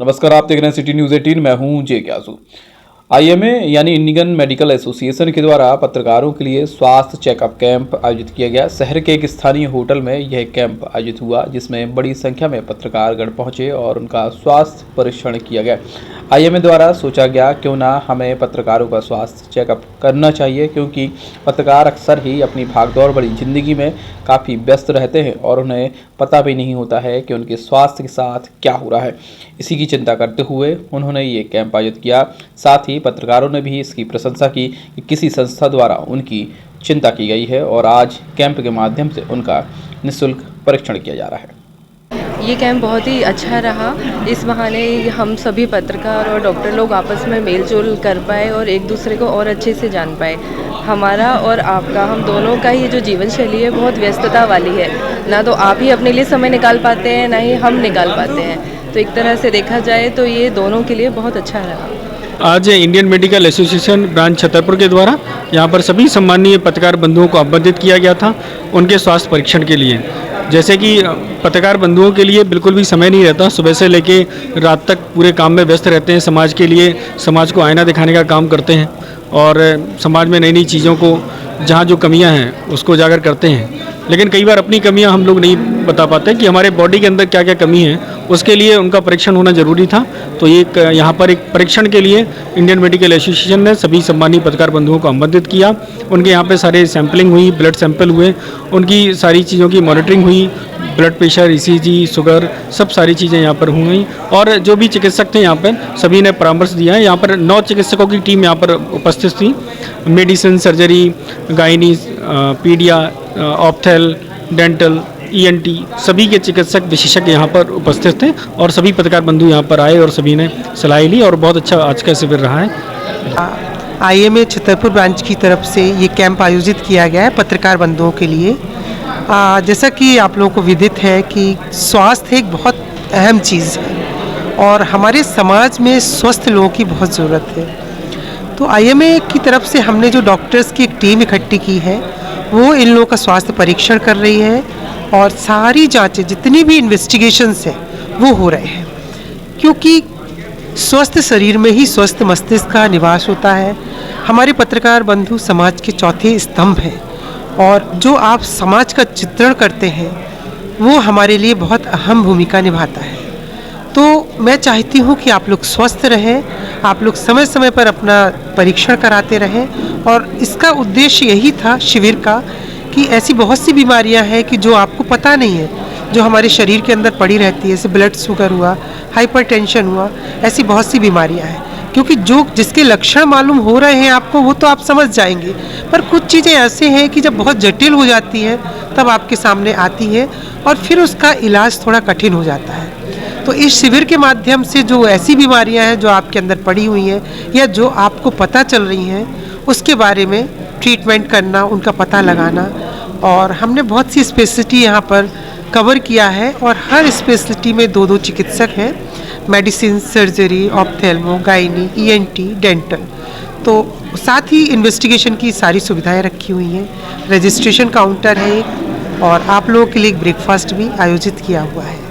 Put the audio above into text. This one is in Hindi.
नमस्कार, आप देख रहे हैं सिटी न्यूज़ 18। मैं हूं जे क्यासू। आईएमए यानी इंडियन मेडिकल एसोसिएशन के द्वारा पत्रकारों के लिए स्वास्थ्य चेकअप कैंप आयोजित किया गया। शहर के एक स्थानीय होटल में यह कैंप आयोजित हुआ, जिसमें बड़ी संख्या में पत्रकारगण पहुंचे और उनका स्वास्थ्य परीक्षण किया गया। आईएमए द्वारा सोचा गया क्यों ना हमें पत्रकारों का स्वास्थ्य चेकअप करना चाहिए, क्योंकि पत्रकार अक्सर ही अपनी भागदौड़ भरी जिंदगी में काफ़ी व्यस्त रहते हैं और उन्हें पता भी नहीं होता है कि उनके स्वास्थ्य के साथ क्या हो रहा है। इसी की चिंता करते हुए उन्होंने ये कैंप आयोजित किया। साथ ही पत्रकारों ने भी इसकी प्रशंसा की कि किसी संस्था द्वारा उनकी चिंता की गई है और आज कैंप के माध्यम से उनका निःशुल्क परीक्षण किया जा रहा है। ये कैंप बहुत ही अच्छा रहा। इस बहाने हम सभी पत्रकार और डॉक्टर लोग आपस में मेल जोल कर पाए और एक दूसरे को और अच्छे से जान पाए। हमारा और आपका, हम दोनों का ही जो जीवन शैली है बहुत व्यस्तता वाली है। ना तो आप ही अपने लिए समय निकाल पाते हैं, ना ही हम निकाल पाते हैं। तो एक तरह से देखा जाए तो ये दोनों के लिए बहुत अच्छा रहा। आज Indian medical association branch Chhatarpur के द्वारा यहाँ पर सभी सम्मानीय पत्रकार बंधुओं को आबंधित किया गया था उनके स्वास्थ्य परीक्षण के लिए। जैसे कि पत्रकार बंधुओं के लिए बिल्कुल भी समय नहीं रहता, सुबह से लेके रात तक पूरे काम में व्यस्त रहते हैं। समाज के लिए, समाज को आईना दिखाने का काम करते हैं और समाज में नई नई चीज़ों को, जहाँ जो कमियाँ हैं उसको उजागर करते हैं। लेकिन कई बार अपनी कमियां हम लोग नहीं बता पाते कि हमारे बॉडी के अंदर क्या क्या कमी है, उसके लिए उनका परीक्षण होना ज़रूरी था। तो ये यहाँ पर एक परीक्षण के लिए इंडियन मेडिकल एसोसिएशन ने सभी सम्मानीय पत्रकार बंधुओं को आमंत्रित किया। उनके यहाँ पे सारे सैंपलिंग हुई, ब्लड सैंपल हुए, उनकी सारी चीज़ों की मॉनिटरिंग हुई, ब्लड प्रेशर, ईसीजी, शुगर, सब सारी चीज़ें यहाँ पर हुई। और जो भी चिकित्सक थे यहाँ पर सभी ने परामर्श दिया है। यहाँ पर 9 चिकित्सकों की टीम यहाँ पर उपस्थित थी। Medicine, surgery, gynae, paedia, ophthal, dental, ENT, सभी के चिकित्सक विशेषज्ञ यहाँ पर उपस्थित थे और सभी पत्रकार बंधु यहाँ पर आए और सभी ने सलाह ली और बहुत अच्छा आज का शिविर रहा है। आईएमए छतरपुर ब्रांच की तरफ से ये कैंप आयोजित किया गया है पत्रकार बंधुओं के लिए। जैसा कि आप लोगों को विदित है कि स्वास्थ्य एक बहुत अहम चीज़ है और हमारे समाज में स्वस्थ लोगों की बहुत ज़रूरत है। तो आईएमए की तरफ से हमने जो डॉक्टर्स की एक टीम इकट्ठी की है, वो इन लोगों का स्वास्थ्य परीक्षण कर रही है और सारी जांचें, जितनी भी इन्वेस्टिगेशंस हैं वो हो रहे हैं, क्योंकि स्वस्थ शरीर में ही स्वस्थ मस्तिष्क का निवास होता है। हमारे पत्रकार बंधु समाज के चौथे स्तंभ हैं और जो आप समाज का चित्रण करते हैं वो हमारे लिए बहुत अहम भूमिका निभाता है। तो मैं चाहती हूँ कि आप लोग स्वस्थ रहें, आप लोग समय समय पर अपना परीक्षण कराते रहें। और इसका उद्देश्य यही था शिविर का कि ऐसी बहुत सी बीमारियां हैं कि जो आपको पता नहीं है, जो हमारे शरीर के अंदर पड़ी रहती है, जैसे ब्लड शुगर हुआ, हाइपरटेंशन हुआ, ऐसी बहुत सी बीमारियां हैं। क्योंकि जो जिसके लक्षण मालूम हो रहे हैं आपको, वो तो आप समझ जाएंगे, पर कुछ चीज़ें ऐसे हैं कि जब बहुत जटिल हो जाती हैं तब आपके सामने आती है और फिर उसका इलाज थोड़ा कठिन हो जाता है। तो इस शिविर के माध्यम से जो ऐसी बीमारियां हैं जो आपके अंदर पड़ी हुई हैं या जो आपको पता चल रही हैं, उसके बारे में ट्रीटमेंट करना, उनका पता लगाना। और हमने बहुत सी स्पेशलिटी यहाँ पर कवर किया है और हर स्पेशलिटी में 2-2 चिकित्सक हैं। Medicine, surgery, ophthalmo, gynae, ENT, dental. तो साथ ही इन्वेस्टिगेशन की सारी सुविधाएं रखी हुई हैं। रजिस्ट्रेशन काउंटर है और आप लोगों के लिए एक ब्रेकफास्ट भी आयोजित किया हुआ है।